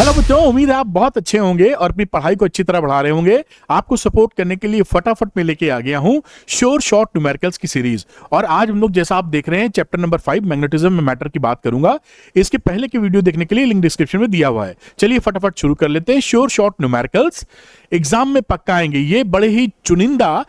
Hello बच्चों, उम्मीद है आप बहुत अच्छे होंगे और अपनी पढ़ाई को अच्छी तरह बढ़ा रहे होंगे। आपको सपोर्ट करने के लिए फटाफट मैं लेके आ गया हूं श्योर शॉर्ट न्यूमेरिकल्स की सीरीज। और आज हम लोग जैसा आप देख रहे हैं चैप्टर नंबर 5 मैग्नेटिज्म में मैटर की बात करूंगा। इसके पहले की वीडियो देखने के लिए लिंक डिस्क्रिप्शन में दिया हुआ है। चलिए फटाफट शुरू कर लेते हैं। श्योर शॉर्ट न्यूमेरिकल्स एग्जाम में पक्का आएंगे। ये बड़े ही चुनिंदा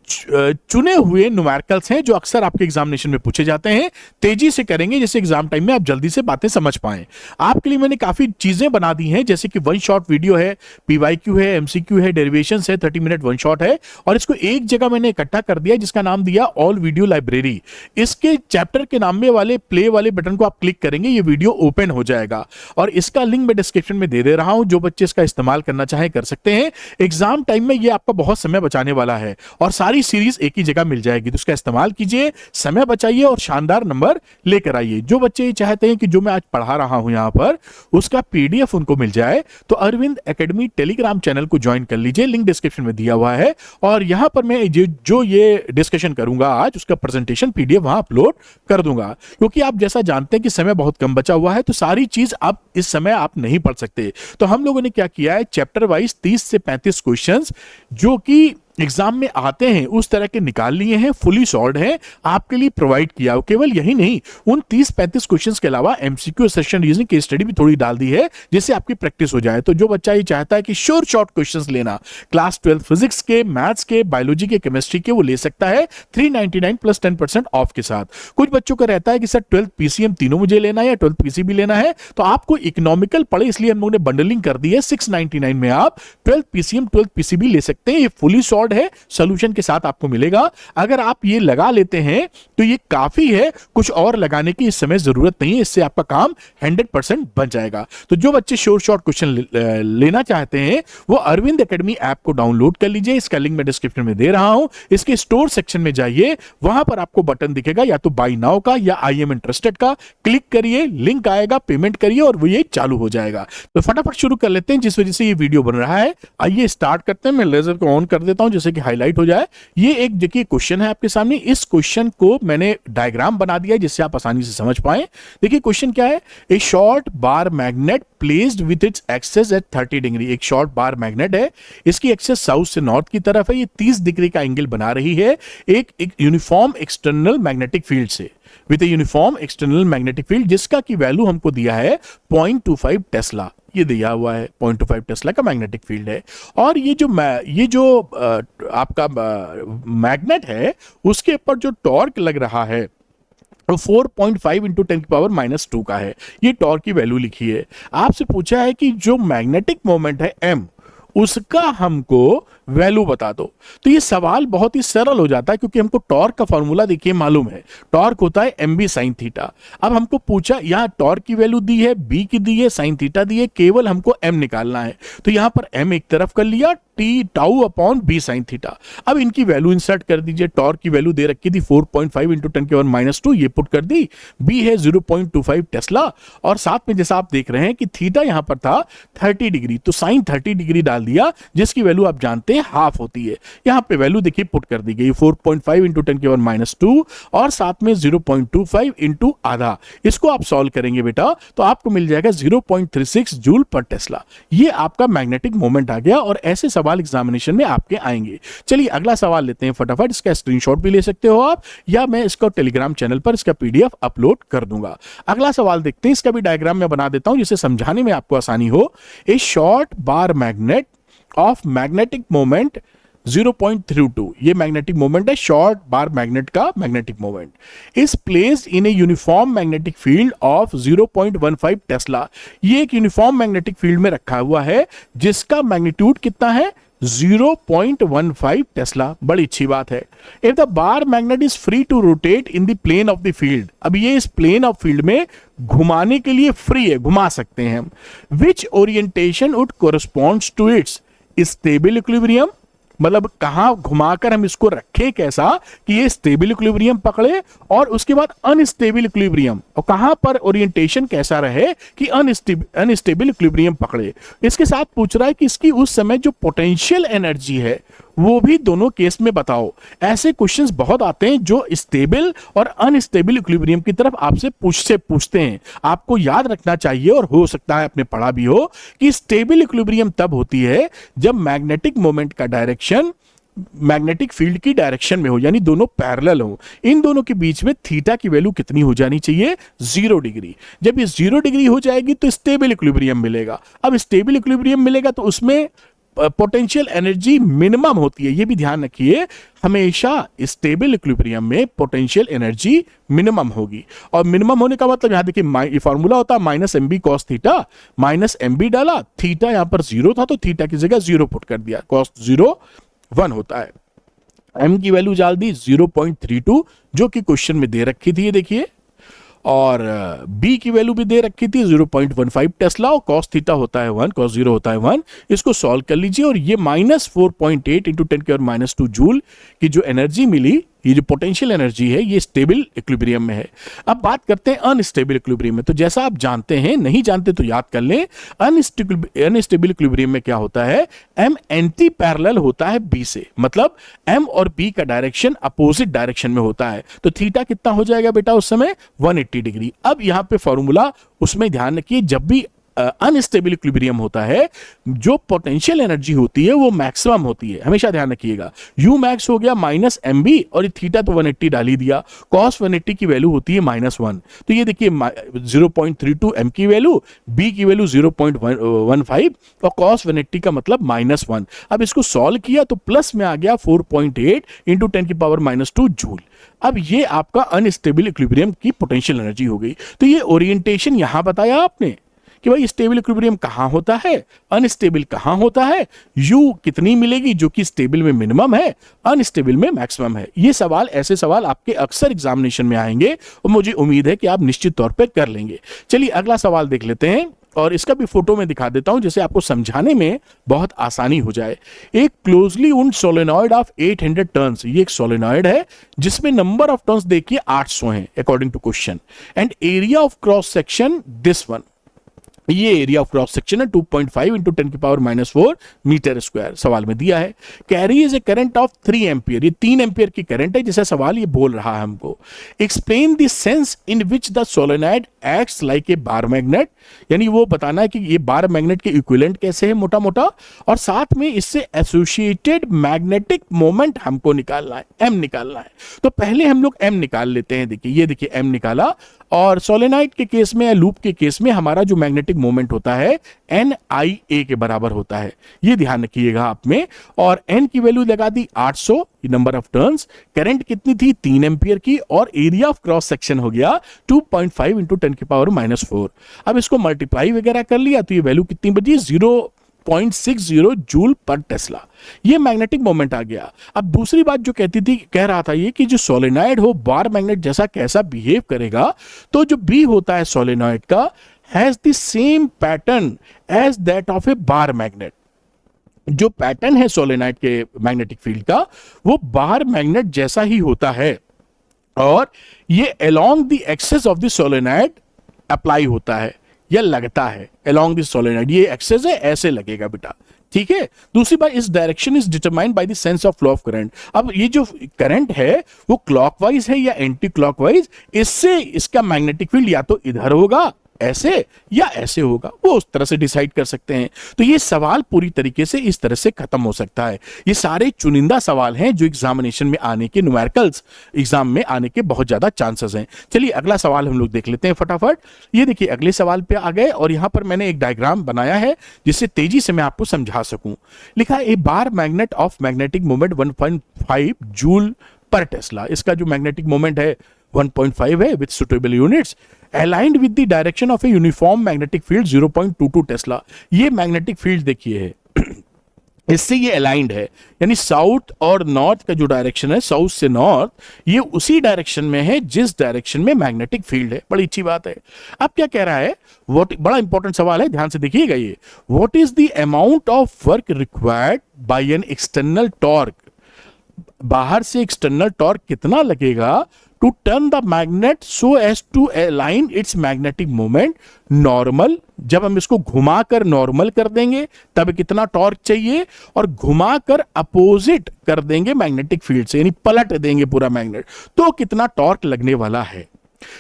चुने हुए न्यूमेरिकल्स हैं जो अक्सर आपके एग्जामिनेशन में पूछे जाते हैं। तेजी से करेंगे जैसे एग्जाम टाइम में आप जल्दी से बातें समझ पाएं। आपके लिए मैंने काफी चीजें बना दी हैं, जैसे कि वन शॉट वीडियो है, पीवाईक्यू है, एमसीक्यू है, डेरिवेशंस है, 30 मिनट वन शॉट है। और इसको एक जगह मैंने इकट्ठा कर दिया जिसका नाम दिया ऑल वीडियो लाइब्रेरी। इसके चैप्टर के नाम में वाले प्ले वाले बटन को आप क्लिक करेंगे, ये वीडियो ओपन हो जाएगा और इसका लिंक मैं डिस्क्रिप्शन में दे रहा हूं। जो बच्चे इसका इस्तेमाल करना चाहे कर सकते हैं। एग्जाम टाइम में ये आपका बहुत समय बचाने वाला है और सारी सीरीज एक ही जगह मिल जाएगी। तो उसका इस्तेमाल कीजिए, समय बचाइए और शानदार नंबर लेकर आइए। जो बच्चे चाहते हैं कि जो मैं आज पढ़ा रहा हूं यहां पर उसका पीडीएफ उनको मिल जाए तो अरविंद एकेडमी टेलीग्राम चैनल को ज्वाइन कर लीजिए, लिंक डिस्क्रिप्शन में दिया हुआ है। और यहां पर मैं जो ये डिस्कशन करूंगा आज उसका प्रेजेंटेशन पीडीएफ वहां अपलोड कर दूंगा, क्योंकि आप जैसा जानते हैं कि समय बहुत कम बचा हुआ है तो सारी चीज आप इस समय आप नहीं पढ़ सकते। तो हम लोगों ने क्या किया है, चैप्टर वाइज 30 से 35 क्वेश्चंस जो कि एग्जाम में आते हैं उस तरह के निकाल लिए हैं, फुली सॉल्व्ड है, आपके लिए प्रोवाइड किया। केवल यही नहीं, उन 30-35 क्वेश्चंस के अलावा एमसीक्यू, सेशन रीजनिंग की स्टडी भी थोड़ी डाल दी है जिससे आपकी प्रैक्टिस हो जाए। तो जो बच्चा ये चाहता है कि श्योर शॉर्ट क्वेश्चंस लेना, क्लास 12 फिजिक्स के, मैथ्स के, बायोलॉजी के, केमिस्ट्री के, वो ले सकता है 399 प्लस 10% ऑफ के साथ। कुछ बच्चों का रहता है कि सर 12th पीसीएम तीनों मुझे लेना है या 12th पीसीबी लेना है, तो आपको इकोनॉमिकल पड़े इसलिए हम लोगों ने बंडलिंग कर दी है। 699 में आप 12th पीसीएम 12th पीसीबी ले सकते हैं। ये फुली सॉल्व्ड है, सोल्यूशन के साथ आपको मिलेगा। अगर आप ये लगा लेते हैं तो ये काफी है, कुछ और लगाने की इस समय जरूरत नहीं है। इससे आपका काम 100% बन जाएगा। तो जो बच्चे श्योर शॉर्ट क्वेश्चन लेना चाहते हैं वो अरविंद एकेडमी ऐप को डाउनलोड कर लीजिए, इसका लिंक मैं डिस्क्रिप्शन में दे रहा हूं। इसके स्टोर सेक्शन में जाइए, वहां पर आपको बटन दिखेगा या तो बाय नाउ का या आई एम इंटरेस्टेड का, क्लिक करिए, लिंक आएगा, पेमेंट करिए और वो ये चालू हो जाएगा। तो फटाफट शुरू कर लेते हैं जिस वजह से ये वीडियो बन रहा है। आइए स्टार्ट करते हैं। मैं लेजर को ऑन कर देता हूं जैसे कि हाईलाइट हो जाए। ये एक देखिए क्वेश्चन है आपके सामने। इस क्वेश्चन को मैंने डायग्राम बना दिया जिससे आप आसानी से समझ पाए। देखिए क्वेश्चन क्या है, a short bar magnet placed with its axis at 30 degree. एक शॉर्ट बार मैग्नेट है, इसकी एक्सेस साउथ से नॉर्थ की तरफ है, ये 30 डिग्री का एंगल बना रही है एक यूनिफॉर्म एक्सटर्नल मैग्नेटिक फील्ड से, with a uniform external magnetic field, जिसका की वैल्यू हमको दिया है 0.25 टेस्ला। ये दिया हुआ है 0.25 टेस्ला का मैग्नेटिक फील्ड है। और ये जो आपका मैग्नेट है उसके ऊपर जो टॉर्क लग रहा है वो 4.5 इंटू 10⁻⁻2 का है। ये टॉर्क की वैल्यू लिखी है। आपसे पूछा है कि जो मैग्नेटिक मोमेंट है m, उसका हमको वैल्यू बता दो। तो ये सवाल बहुत ही सरल हो जाता है क्योंकि हमको टॉर्क का फॉर्मूला देखिए मालूम है, टॉर्क होता है mb sin थीटा। अब हमको पूछा यहां टॉर्क की वैल्यू दी है, b की दी है, sin थीटा दी है, केवल हमको m निकालना है। तो यहां पर m एक तरफ कर लिया, tau upon b sin theta. अब इनकी वैल्यू इंसर्ट कर दीजिए। टॉर्क की वैल्यू दे रखी थी 4.5 इंटू 10⁻⁻2, ये पुट कर दी, b है 0.25 टेस्ला और साथ में जैसा आप देख रहे हैं कि थीटा यहां पर था 30 डिग्री, तो sin 30 डिग्री डाल दिया जिसकी वैल्यू आप जानते हैं हाफ होती है। यहां पे वैल्यू देखिए पुट कर दी गई 4.5 इंटू 10⁻⁻2 और साथ में 0.25 इंटू आधा। इसको आप सॉल्व करेंगे बेटा तो आपको मिल जाएगा 0.36 जूल पर टेस्ला। ये आपका मैग्नेटिक मोमेंट आ गया और ऐसे सवाल एग्जामिनेशन में आपके आएंगे। चलिए अगला सवाल लेते हैं फटाफट। इसका स्क्रीनशॉट भी ले सकते हो आप या मैं इसको टेलीग्राम चैनल पर इसका पीडीएफ अपलोड कर दूंगा। अगला सवाल देखते हैं, इसका भी डायग्राम में बना देता हूं जिससे समझाने में आपको आसानी हो। ए short bar magnet of magnetic moment 0.32, ये मैग्नेटिक मोमेंट है, शॉर्ट बार मैग्नेट का magnetic moment, is placed in A uniform magnetic field of 0.15 Tesla. ये एक यूनिफॉर्म मैग्नेटिक फील्ड में रखा हुआ है जिसका मैग्नीट्यूड कितना है 0.15 टेस्ला। बड़ी अच्छी बात है। If the bar magnet is free to rotate in the plane of the field, अब ये इस प्लेन ऑफ फील्ड में घुमाने के लिए फ्री है, घुमा सकते हैं हम। Which orientation would corresponds to its stable equilibrium, मतलब कहां घुमाकर हम इसको रखें कैसा कि ये स्टेबल इक्विलिब्रियम पकड़े और उसके बाद अनस्टेबल इक्विलिब्रियम, और कहां पर ओरिएंटेशन कैसा रहे कि अनस्टेबल इक्विलिब्रियम पकड़े। इसके साथ पूछ रहा है कि इसकी उस समय जो पोटेंशियल एनर्जी है वो भी दोनों केस में बताओ। ऐसे क्वेश्चंस बहुत आते हैं जो स्टेबल और अनस्टेबल इक्विलिब्रियम की तरफ आपसे पूछते हैं। आपको याद रखना चाहिए, और हो सकता है आपने पढ़ा भी हो, कि स्टेबल इक्विलिब्रियम तब होती है जब मैग्नेटिक मोमेंट का डायरेक्शन मैग्नेटिक फील्ड की डायरेक्शन में हो, यानी दोनों पैरेलल हो। इन दोनों के बीच में थीटा की वैल्यू कितनी हो जानी चाहिए? 0 डिग्री। जब ये 0 डिग्री हो जाएगी तो स्टेबल इक्विलिब्रियम मिलेगा। अब स्टेबल इक्विलिब्रियम मिलेगा तो उसमें पोटेंशियल एनर्जी मिनिमम होती है। ये भी ध्यान रखिए, हमेशा स्टेबल इक्विलिब्रियम में पोटेंशियल एनर्जी मिनिमम होगी। और मिनिमम होने का मतलब यहां देखिए, ये फॉर्मूला होता है minus M B cos theta, minus M B डाला, थीटा यहां पर 0 था तो थीटा की जगह 0 पुट कर दिया, कॉस 0 1 होता है। m की वैल्यू डाल दी 0.32 जो कि क्वेश्चन में दे रखी थी, ये देखिए, और b की वैल्यू भी दे रखी थी 0.15 टेस्ला, और cos थीटा होता है 1, cos 0 होता है 1। इसको सॉल्व कर लीजिए और ये -4.8 इंटू 10⁻² जूल की जो एनर्जी मिली, ये जो पोटेंशियल एनर्जी है, ये स्टेबल इक्विलिब्रियम में है। अब बात करते हैं अनस्टेबल इक्विलिब्रियम में। तो जैसा आप जानते हैं, नहीं जानते तो याद कर लें, अनस्टेबल इक्विलिब्रियम में क्या होता है, m एंटी पैरेलल होता है b से, मतलब m और b का डायरेक्शन अपोजिट डायरेक्शन में होता है। तो थीटा कितना हो जाएगा बेटा उस समय? 180 डिग्री। अब यहां पे फॉर्मूला उसमें ध्यान रखिए, जब भी अनस्टेबल इक्विलिब्रियम होता है, जो पोटेंशियल एनर्जी होती है वो मैक्सिमम होती है, हमेशा ध्यान रखिएगा। यू मैक्स हो गया माइनस एम बी, और थीटा तो 180 डाल ही दिया, कॉस 180 की वैल्यू होती है -1। तो ये देखिए 0.32 एम की वैल्यू, बी की वैल्यू 0.15, और कॉस 180 का मतलब -1। अब इसको सॉल्व किया तो प्लस में आ गया 4.8 इंटू 10⁻² जूल। अब ये आपका अनस्टेबल इक्विलिब्रियम की पोटेंशियल एनर्जी हो गई। तो ये ओरिएंटेशन यहां बताया आपने कि भाई स्टेबल इक्विलिब्रियम कहां होता है, अनस्टेबल कहां होता है, यू कितनी मिलेगी जो कि स्टेबल में मिनिमम है, अनस्टेबल में मैक्सिमम है। ये सवाल, ऐसे सवाल आपके अक्सर एग्जामिनेशन में आएंगे और मुझे उम्मीद है कि आप निश्चित तौर पे कर लेंगे। चलिए अगला सवाल देख लेते हैं, और इसका भी फोटो में दिखा देता हूं जिससे आपको समझाने में बहुत आसानी हो जाए। एक क्लोजली उन्ड सोलेनॉइड ऑफ 800 टर्न्स, ये एक सोलेनॉइड है जिसमें नंबर ऑफ टर्न्स देखिए 800 हैं according to question, and area of cross section this one, ये एरिया ऑफ क्रॉस सेक्शन है 2.5 इंटू 10⁻⁴ मीटर स्क्वायर सवाल में दिया है। Carries A current of 3 ampere, ये 3 एम्पियर की करंट है जैसा सवाल ये बोल रहा है हमको। Explain the sense in which the solenoid acts like a bar magnet, यानी वो बताना है कि ये बार मैग्नेट के इक्विवेलेंट कैसे है मोटा मोटा, और साथ में इससे एसोसिएटेड मैग्नेटिक मोमेंट हमको निकालना है, एम निकालना है। तो पहले हम लोग एम निकाल लेते हैं। देखिए ये देखिए एम निकाला, और सोलेनॉइड के केस में या लूप के केस में हमारा जो मैग्नेटिक मोमेंट होता है NIA के बराबर होता है, ये ध्यान रखिएगा आप में। और n की वैल्यू लगा दी 800, नंबर ऑफ टर्न्स, करंट कितनी थी 3 एम्पियर की, और एरिया ऑफ क्रॉस सेक्शन हो गया 2.5 इंटू 10⁻⁴। अब इसको मल्टीप्लाई वगैरह कर लिया तो ये वैल्यू कितनी बची, 0.60 जूल पर टेस्ला। ये मैग्नेटिक मोमेंट आ गया। अब दूसरी बात जो कह रहा था ये कि जो सोलेनॉइड हो बार मैग्नेट जैसा कैसा बिहेव करेगा, तो जो बी होता है सोलेनॉइड का has the same pattern as that of a bar magnet. जो पैटर्न है सोलेनॉइड के मैग्नेटिक फील्ड का वो बार मैग्नेट जैसा ही होता है, और ये along the axis of the solenoid apply होता है या लगता है। अलोंग द सोलेनॉइड ये एक्सेस है, ऐसे लगेगा बेटा, ठीक है। दूसरी बात, इस direction is determined by the sense of flow of current. अब ये जो करंट है वो क्लॉकवाइज है या एंटी क्लॉकवाइज, इससे इसका मैग्नेटिक फील्ड या तो इधर होगा ऐसे या ऐसे होगा, वो उस तरह से डिसाइड कर सकते हैं। तो ये सवाल पूरी तरीके से इस तरह से खत्म हो सकता है। ये सारे चुनिंदा सवाल हैं जो एग्जामिनेशन में आने के, न्यूमेरिकल्स एग्जाम में आने के बहुत ज्यादा चांसेस हैं। चलिए अगला सवाल हम लोग देख लेते हैं फटाफट। ये देखिए अगले सवाल पे आ गए, और यहां पर मैंने एक डायग्राम बनाया है जिससे तेजी से मैं आपको समझा सकूं। लिखा है a bar magnet of magnetic moment 1.5 joule per tesla. इसका जो मैग्नेटिक मोमेंट है 1.5 है with suitable units, aligned with the direction of a uniform magnetic field 0.22 tesla. ये मैग्नेटिक फील्ड देखिए है, इससे ये अलाइंड है, यानी साउथ और नॉर्थ का जो डायरेक्शन है, साउथ से नॉर्थ, ये उसी डायरेक्शन में है जिस डायरेक्शन में मैग्नेटिक फील्ड है। बड़ी अच्छी बात है। अब क्या कह रहा है, बड़ा इंपॉर्टेंट सवाल है, ध्यान से देखिएगा ये। What is the amount of work required by an external torque, बाहर से एक्सटर्नल टॉर्क कितना लगेगा to turn the magnet so as to align its magnetic moment normal. जब हम इसको घुमाकर नॉर्मल कर देंगे तब कितना टॉर्क चाहिए, और घुमाकर अपोजिट कर देंगे मैग्नेटिक फील्ड से, यानी पलट देंगे पूरा मैग्नेट, तो कितना टॉर्क लगने वाला है।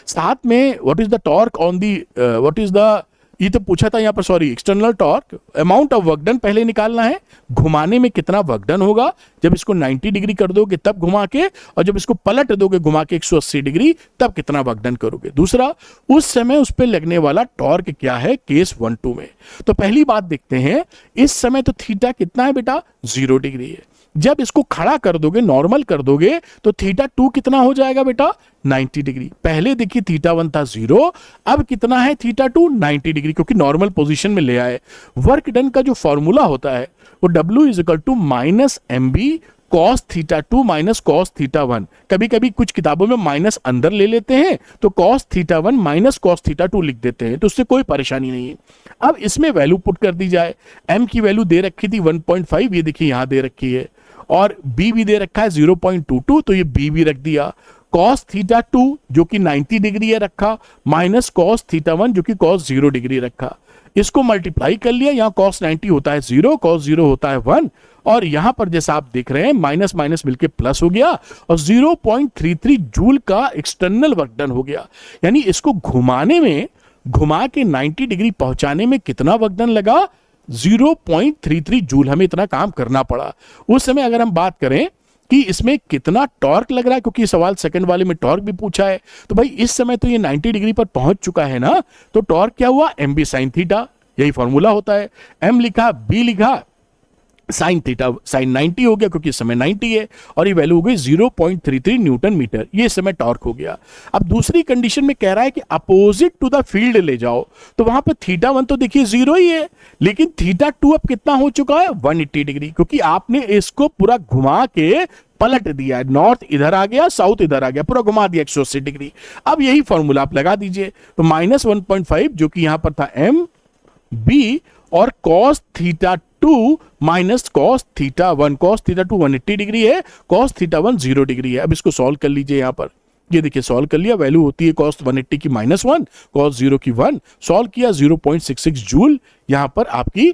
साथ में what is the torque on the, what is the, ये तो पूछा था यहाँ पर, sorry, external torque, amount of work done पहले निकालना है। घुमाने में कितना वर्क डन होगा, जब इसको 90 डिग्री कर दोगे तब घुमा के, और जब इसको पलट दोगे घुमा के 180 डिग्री तब कितना वर्क डन करोगे। दूसरा, उस समय उस पर लगने वाला टॉर्क क्या है केस 1 2 में। तो पहली बात देखते हैं, इस समय तो थीटा कितना है बेटा, 0 डिग्री है। जब इसको खड़ा कर दोगे, नॉर्मल कर दोगे, तो थीटा 2 कितना हो जाएगा बेटा, 90 डिग्री। पहले देखिए थीटा 1 था 0, अब कितना है थीटा 2, 90 डिग्री, क्योंकि नॉर्मल पोजीशन में ले आए। वर्क डन का जो फॉर्मूला होता है वो W is equal to minus MB cos theta 2 minus cos theta 1। कभी कभी कुछ किताबों में माइनस अंदर ले लेते हैं, तो cos theta 1 minus cos theta 2 लिख देते हैं, तो उससे कोई परेशानी नहीं है। अब इसमें वैल्यू पुट कर दी जाए। M की वैल्यू दे रखी थी 1.5, ये देखिए यहां दे रखी है, और B भी दे रखा है 0.22, तो ये B भी रख दिया। cos थीटा 2 जो कि 90 डिग्री है रखा, माइनस cos थीटा 1 जो कि cos 0 डिग्री रखा। इसको मल्टीप्लाई कर लिया, यहां cos 90 होता है 0, cos 0 होता है 1, और यहां पर जैसा आप देख रहे हैं माइनस माइनस मिलके प्लस हो गया, और 0.33 जूल का एक्सटर्नल वर्क डन हो गया। यानी इसको घुमाने में, घुमा के 90 डिग्री पहुंचाने में कितना वर्क डन लगा, 0.33 जूल। हमें इतना काम करना पड़ा। उस समय अगर हम बात करें कि इसमें कितना टॉर्क लग रहा है, क्योंकि सवाल सेकंड वाले में टॉर्क भी पूछा है, तो भाई इस समय तो ये 90 डिग्री पर पहुंच चुका है ना, तो टॉर्क क्या हुआ, MB साइन थीटा, यही फॉर्मूला होता है। M लिखा, B लिखा, साइन थीटा साइन 90 हो गया क्योंकि इस समय 90 है, और ये वैल्यू हो गई 0.33 न्यूटन मीटर। ये इस समय टॉर्क हो गया। अब दूसरी कंडीशन में कह रहा है कि अपोजिट टू द फील्ड ले जाओ, तो वहां पर थीटा 1 तो देखिए 0 ही है, लेकिन थीटा 2 अब कितना हो चुका है, 180 डिग्री, क्योंकि आपने इसको पूरा घुमा के पलट दिया है। नॉर्थ इधर आ गया, साउथ इधर आ गया, पूरा घुमा दिया 180 डिग्री। अब यही फॉर्मूला आप लगा दीजिए, तो माइनस 1.5 जो कि यहां पर था MB, और cos theta 2 minus cos theta 1, cos theta 2 180 degree है, cos थीटा 1 0 डिग्री है। अब इसको सॉल्व कर लीजिए, यहां पर ये देखिए सॉल्व कर लिया, वैल्यू होती है cos 180 की -1, cos 0 की 1, सॉल्व किया 0.66 जूल, यहां पर आपकी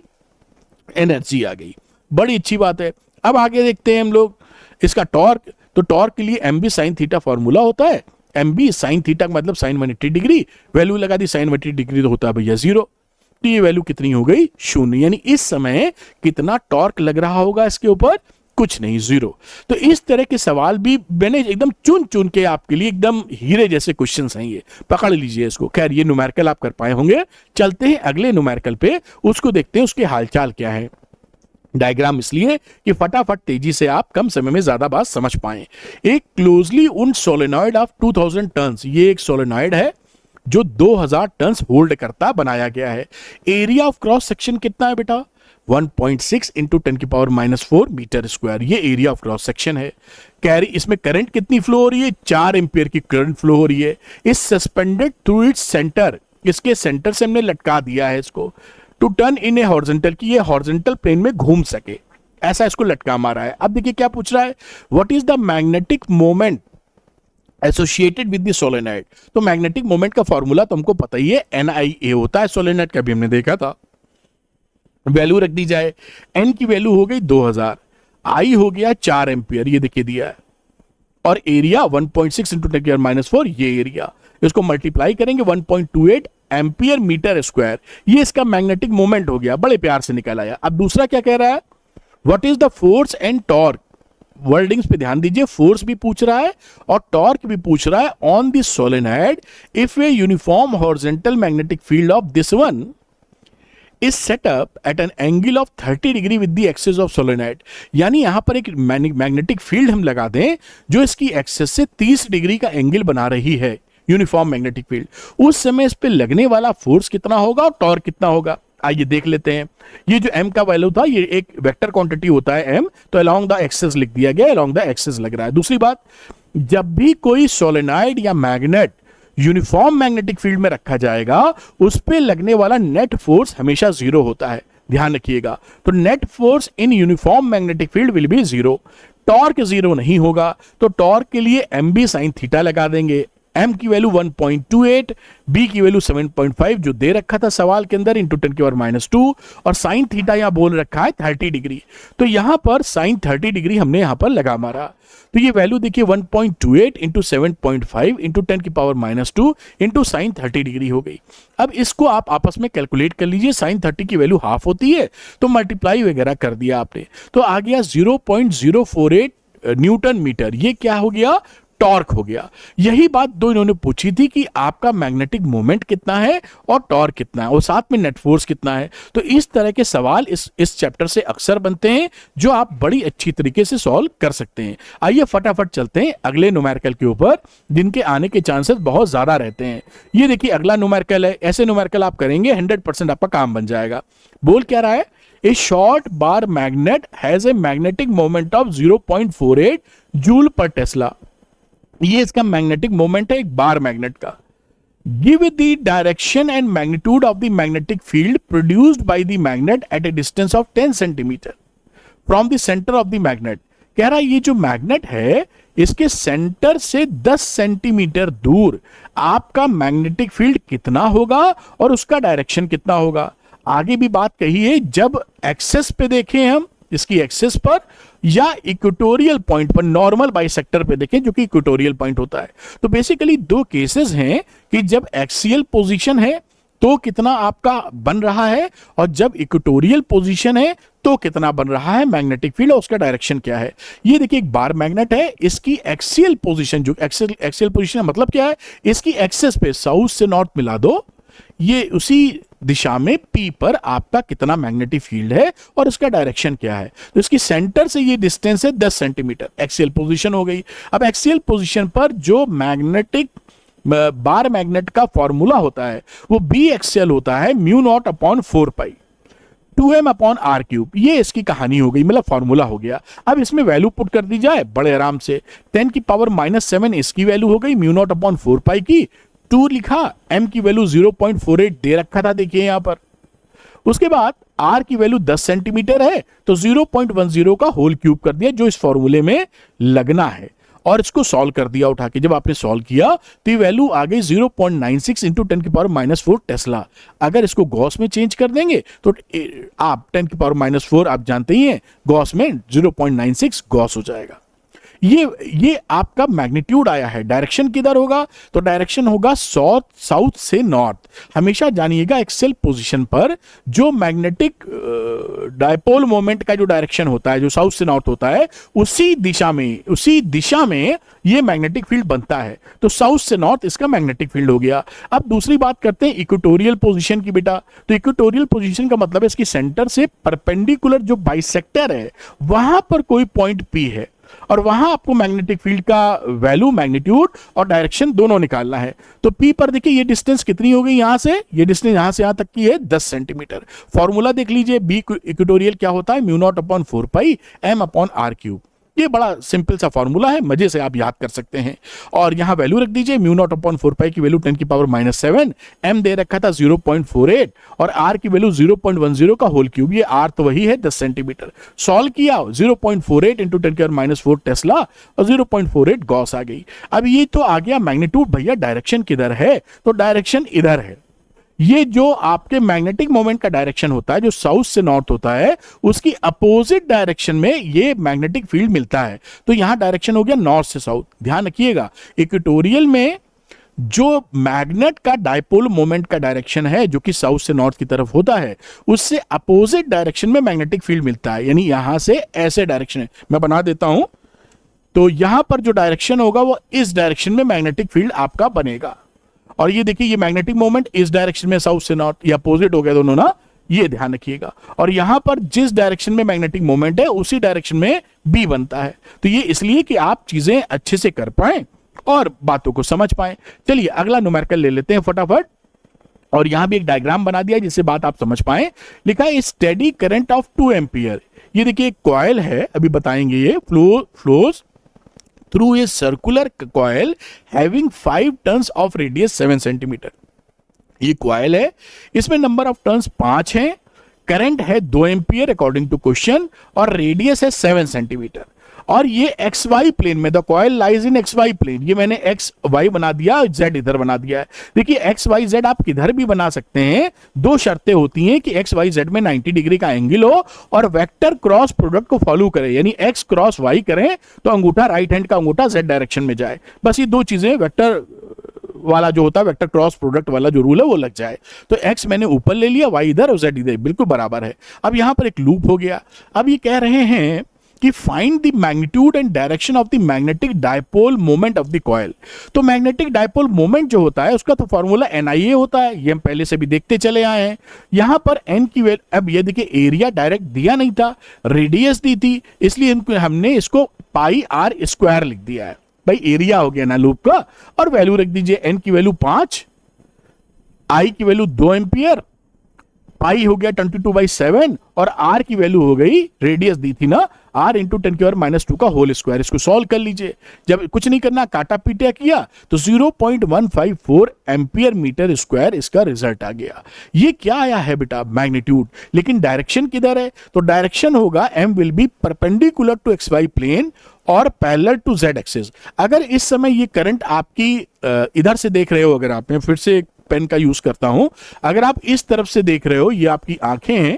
एनर्जी आ गई। बड़ी अच्छी बात है। अब आगे देखते हैं हम लोग इसका टॉर्क। तो टॉर्क के लिए MB साइन थीटा फॉर्मूला होता है, MB साइन थीटा का मतलब साइन 180 डिग्री, वैल्यू लगा दी साइन 180 डिग्री तो होता है भैया 0, तो ये वैल्यू कितनी हो गई, 0। यानी इस समय कितना टॉर्क लग रहा होगा इसके ऊपर, कुछ नहीं, 0। तो इस तरह के सवाल भी मैंने एकदम चुन चुन के आपके लिए, एकदम हीरे जैसे क्वेश्चंस हैं ये, पकड़ लीजिए इसको। खैर ये न्यूमेरिकल आप कर पाए होंगे। चलते हैं अगले न्यूमेरिकल पे, उसको देखते हैं उसके हालचाल क्या है। डायग्राम इसलिए कि फटाफट तेजी से आप कम समय में ज्यादा बात समझ पाएं। एक क्लोजली उन सोलेनॉइड ऑफ 2000 टन्स, ये एक सोलेनॉइड है जो 2000 टन होल्ड करता बनाया गया है। एरिया ऑफ क्रॉस सेक्शन कितना है बेटा, 1.6 इंटू 10⁻⁴ मीटर स्क्वायर, ये एरिया ऑफ क्रॉस सेक्शन है। कैरी, इसमें करंट कितनी फ्लो हो रही है, 4 एम्पियर की करंट फ्लो हो रही है। Is suspended through its centre, इसके सेंटर से हमने लटका दिया है इसको, to turn in a horizontal, की ये हॉरिजॉन्टल प्लेन में घूम सके, ऐसा इसको लटका मारा है। अब देखिए क्या पूछ रहा है, what is the magnetic moment associated with the solenoid. तो मैग्नेटिक मोमेंट का फॉर्मूला तुमको पता ही है, NIA होता है सोलेनॉइड का, भी हमने देखा था। वैल्यू रख दी जाए, N की वैल्यू हो गई 2000, I हो गया 4 एम्पियर, ये देखिए दिया है, और एरिया 1.6 इंटू 10⁻⁴, ये एरिया, इसको मल्टीप्लाई करेंगे 1.28 एम्पियर मीटर स्क्वायर, ये इसका मैग्नेटिक मोमेंट हो गया। बड़े प्यार से निकल आया। अब दूसरा क्या कह रहा है, what is the force and torque, wordings पे ध्यान दीजिए, फोर्स भी पूछ रहा है और टॉर्क भी पूछ रहा है on the solenoid if a uniform horizontal magnetic field of this one is set up at an angle of 30 degree with the axis of solenoid. यानी यहां पर एक मैग्नेटिक फील्ड हम लगा दें जो इसकी एक्सिस से 30 डिग्री का एंगल बना रही है, यूनिफॉर्म मैग्नेटिक फील्ड। उस समय इस पे लगने वाला फोर्स कितना होगा और टॉर्क कितना होगा, आइए देख लेते हैं। ये जो m का वैल्यू था, ये एक वेक्टर क्वांटिटी होता है m, तो अलोंग द एक्सिस लिख दिया गया, अलोंग द एक्सिस लग रहा है। दूसरी बात, जब भी कोई सोलेनॉइड या मैग्नेट यूनिफॉर्म मैग्नेटिक फील्ड में रखा जाएगा, उस पे लगने वाला नेट फोर्स हमेशा 0 होता है, ध्यान रखिएगा। तो net force in uniform magnetic field will be 0। Torque zero नहीं होगा तो टॉर्क के लिए एम बी साइन थीटा लगा देंगे। m की वैल्यू 1.28, b की वैल्यू 7.5 जो दे रखा था सवाल के अंदर इंटू 10 की पावर -2 और साइन थीटा यहां बोल रखा है 30 डिग्री। तो यहां पर साइन 30 डिग्री हमने यहां पर लगा मारा। तो ये वैल्यू देखिए 1.28 इंटू 7.5 इंटू 10 की पावर -2 इंटू साइन 30 डिग्री हो गई। अब इसको आप आपस में कैलकुलेट कर लीजिए। साइन 30 की वैल्यू हाफ होती है तो मल्टीप्लाई वगैरह कर दिया आपने तो आ गया 0.048 न्यूटन मीटर। ये क्या हो गया? टॉर्क हो गया। यही बात दो इन्होंने पूछी थी कि आपका मैग्नेटिक मोमेंट कितना है और टॉर्क कितना है और साथ में नेट फोर्स कितना है। तो इस तरह के सवाल इस चैप्टर से अक्सर बनते हैं जो आप बड़ी अच्छी तरीके से सॉल्व कर सकते हैं। आइए फटाफट चलते हैं अगले न्यूमेरिकल के ऊपर जिनके आने के चांसेस बहुत ज्यादा रहते हैं। ये देखिए अगला न्यूमेरिकल है। ऐसे न्यूमेरिकल आप करेंगे 100% आपका काम बन जाएगा। बोल क्या रहा है? A short bar magnet has a magnetic moment of 0.48 joule per tesla. ये इसका मैग्नेटिक मोमेंट है एक बार मैग्नेट का। Give the direction and magnitude of the magnetic field produced by the magnet at a distance of 10 centimetre from the centre of the magnet. कह रहा है ये जो मैग्नेट है इसके सेंटर से 10 सेंटीमीटर दूर आपका मैग्नेटिक फील्ड कितना होगा और उसका डायरेक्शन कितना होगा। आगे भी बात कही है जब एक्सेस पे देखें हम इसकी एक्सेस पर या इक्वेटोरियल पॉइंट पर नॉर्मल बाइसेक्टर पे देखें जो कि इक्वेटोरियल पॉइंट होता है। तो बेसिकली दो केसेस हैं कि जब एक्सियल पोजीशन है तो कितना आपका बन रहा है और जब इक्वेटोरियल पोजीशन है तो कितना बन रहा है मैग्नेटिक फील्ड और उसका डायरेक्शन क्या है। ये देखिए एक बार मैग्नेट है। इसकी एक्सियल पोजीशन जो एक्सियल पोजीशन मतलब क्या है? इसकी एक्सेस पे साउथ से नॉर्थ मिला दो ये उसी दिशा में P पर आपका कितना मैग्नेटिक फील्ड है और इसका डायरेक्शन क्या है। तो इसकी सेंटर से ये डिस्टेंस है 10 सेंटीमीटर। एक्सियल पोजीशन हो गई। अब एक्सियल पोजीशन पर जो मैग्नेटिक बार मैग्नेट का फॉर्मूला होता है वो बी एक्सियल होता है म्यू नॉट अपॉन 4 पाई 2m अपॉन r क्यूब। ये इसकी कहानी हो गई मतलब फॉर्मूला हो गया। अब इसमें वैल्यू पुट कर दी जाए बड़े आराम से। 10 की पावर -7 इसकी वैल्यू हो गई म्यू नॉट अपॉन 4 पाई की 2 लिखा। m की वैल्यू 0.48 दे रखा था देखिए यहां पर। उसके बाद r की वैल्यू 10 सेंटीमीटर है तो 0.10 का होल क्यूब कर दिया जो इस फॉर्मूले में लगना है और इसको सॉल्व कर दिया उठा के। जब आपने सॉल्व किया तो ये वैल्यू आ गई 0.96 इंटू 10 की पावर -4 टेस्ला। अगर इसको गॉस में चेंज कर देंगे तो आप 10 की पावर -4 आप जानते ही हैं गॉस में 0.96 गॉस हो जाएगा। ये आपका मैग्नीट्यूड आया है। डायरेक्शन किधर होगा? तो डायरेक्शन होगा साउथ से नॉर्थ। हमेशा जानिएगा एक्सियल पोजीशन पर जो मैग्नेटिक डायपोल मोमेंट का जो डायरेक्शन होता है जो साउथ से नॉर्थ होता है उसी दिशा में ये मैग्नेटिक फील्ड बनता है। तो साउथ से नॉर्थ इसका मैग्नेटिक फील्ड हो गया। अब दूसरी बात करते हैं इक्वेटोरियल पोजीशन की बेटा। तो इक्वेटोरियल पोजीशन का मतलब है इसकी सेंटर से परपेंडिकुलर जो बाइसेक्टर है वहां पर कोई पॉइंट P है और वहां आपको मैग्नेटिक फील्ड का वैल्यू मैग्नीट्यूड और डायरेक्शन दोनों निकालना है। तो P पर देखिए ये डिस्टेंस कितनी हो गई यहां से? ये डिस्टेंस यहां से यहां तक की है 10 सेंटीमीटर। फॉर्मूला देख लीजिए बी इक्वेटोरियल क्या होता है? म्यू नॉट अपॉन 4 पाई m अपॉन r क्यूब। ये बड़ा सिंपल सा फॉर्मूला है, मजे से आप याद कर सकते हैं। और यहां वैल्यू रख दीजिए म्यू नॉट अपॉन 4 पाई की वैल्यू 10 की पावर -7, m दे रखा था 0.48 और r की वैल्यू 0.10 का होल क्यूब। ये r तो वही है 10 सेंटीमीटर। सॉल्व किया 0.48 इंटू 10 की पावर -4 टेस्ला और 0.48 गॉस आ गई। अब ये तो आ गया मैग्नीट्यूड। भैया डायरेक्शन किधर है? तो डायरेक्शन इधर है। ये जो आपके मैग्नेटिक मोमेंट का डायरेक्शन होता है जो साउथ से नॉर्थ होता है उसकी अपोजिट डायरेक्शन में ये मैग्नेटिक फील्ड मिलता है। तो यहां डायरेक्शन हो गया नॉर्थ से साउथ। ध्यान रखिएगा इक्वेटोरियल में जो मैग्नेट का डायपोल मोमेंट का डायरेक्शन है जो कि साउथ से नॉर्थ की तरफ होता है उससे अपोजिट डायरेक्शन में मैग्नेटिक फील्ड मिलता है। यानी यहां से ऐसे डायरेक्शन है, मैं बना देता हूं। तो यहां पर जो डायरेक्शन होगा वो इस डायरेक्शन में मैग्नेटिक फील्ड आपका बनेगा। और ये देखिए ये मैग्नेटिक मोमेंट इस डायरेक्शन में साउथ से नॉर्थ, ये अपोजिट हो गया दोनों ना, ये ध्यान रखिएगा। और यहां पर जिस डायरेक्शन में मैग्नेटिक मोमेंट है उसी डायरेक्शन में B बनता है। तो ये इसलिए कि आप चीजें अच्छे से कर पाएं और बातों को समझ पाएं। चलिए अगला न्यूमेरिकल ले लेते हैं फटाफट। और यहां भी एक डायग्राम बना दिया जिससे बात आप समझ पाएं। लिखा है स्टेडी करंट ऑफ 2 एम्पियर। ये देखिए एक कॉइल है, अभी बताएंगे। ये flows through a circular coil having 5 turns of radius 7 centimetre. ये कॉइल है, इसमें नंबर ऑफ टर्न्स 5 हैं, करंट है 2 एम्पियर अकॉर्डिंग टू क्वेश्चन और रेडियस है 7 सेंटीमीटर। और ये एक्स वाई प्लेन में, the coil lies in X Y plane, ये मैंने एक्स वाई बना दिया, जेड इधर बना दिया है। देखिए एक्स वाई जेड आप किधर भी बना सकते हैं, दो शर्तें होती हैं कि एक्स वाई जेड में 90 डिग्री का एंगल हो और वेक्टर क्रॉस प्रोडक्ट को फॉलो करे, यानी एक्स क्रॉस वाई करें तो अंगूठा राइट हैंड का अंगूठा जेड डायरेक्शन में जाए। बस ये दो चीजें, वेक्टर वाला जो होता है, वेक्टर क्रॉस प्रोडक्ट वाला जो रूल है वो लग जाए। तो एक्स मैंने ऊपर ले लिया, वाई इधर और जेड इधर, बिल्कुल बराबर है। अब यहां पर एक लूप हो गया। अब ये कह रहे हैं कि find the magnitude and direction of the magnetic dipole moment of the coil. तो मैग्नेटिक डायपोल मोमेंट जो होता है उसका तो फॉर्मूला NIA होता है, ये हम पहले से भी देखते चले आए हैं। यहां पर n की वैल्यू, अब ये देखिए एरिया डायरेक्ट दिया नहीं था, रेडियस दी थी, इसलिए हमने इसको पाई r स्क्वायर लिख दिया है। भाई एरिया हो गया ना लूप का, और वैल्यू रख दीजिए, n की वैल्यू 5, i की वैल्यू 2 एम्पियर, पाई हो गया 22/7 और r की वैल्यू हो गई, रेडियस दी थी ना, r इंटू 10⁻² का होल स्क्वायर। इसको सॉल्व कर लीजिए, जब कुछ नहीं करना, काटा पीटा किया तो 0.154 एम्पियर मीटर स्क्वायर इसका रिजल्ट आ गया। ये क्या आया है बेटा, मैग्नीट्यूड। लेकिन डायरेक्शन किधर है, तो डायरेक्शन होगा m will be perpendicular to X Y plane और पैरेलल टू जेड एक्सिस। अगर इस समय ये करंट आपकी इधर से देख रहे हो, अगर आप, मैं फिर से पेन का यूज करता हूं, अगर आप इस तरफ से देख रहे हो, ये आपकी आंखें हैं,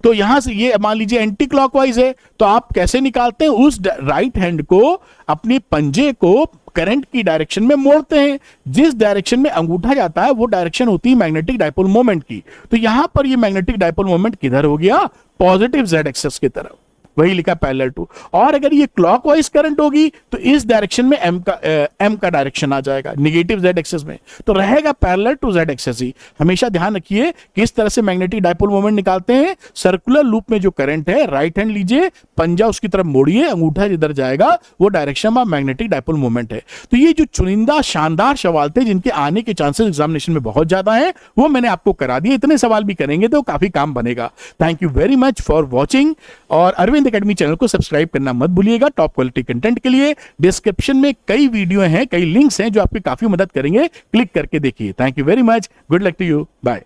तो यहां से ये मान लीजिए एंटी क्लॉकवाइज है, तो आप कैसे निकालते हैं, उस राइट हैंड को, अपने पंजे को करंट की डायरेक्शन में मोड़ते हैं। जिस डायरेक्शन में अंगूठा जाता है वो डायरेक्शन होती है मैग्नेटिक डायपोल मोमेंट की। तो यहां पर ये मैग्नेटिक डायपोल मोमेंट किधर हो गया, पॉजिटिव जेड एक्सिस की तरफ, वही लिखा पैरेलल टू। और अगर ये क्लॉकवाइज करंट होगी तो इस डायरेक्शन में m का डायरेक्शन आ जाएगा, नेगेटिव जेड एक्सिस में, तो रहेगा पैरेलल टू जेड एक्सिस ही। हमेशा ध्यान रखिए किस तरह से मैग्नेटिक डायपोल मोमेंट निकालते हैं। सर्कुलर लूप में जो करंट है, राइट हैंड लीजिए, पंजा उसकी तरफ मोड़िए, अंगूठा जिधर जाएगा वो डायरेक्शन में मैग्नेटिक डायपोल मोमेंट है। तो ये जो चुनिंदा शानदार सवाल थे जिनके आने के चांसेस एग्जामिनेशन में बहुत ज्यादा है, वो मैंने आपको करा दिए। इतने सवाल भी करेंगे तो काफी काम बनेगा। Thank you very much for watching, और अरविंद एकेडमी चैनल को सब्सक्राइब करना मत भूलिएगा। टॉप क्वालिटी कंटेंट के लिए डिस्क्रिप्शन में कई वीडियो हैं, कई लिंक्स हैं जो आपकी काफी मदद करेंगे, क्लिक करके देखिए। Thank you very much, good luck to you, bye.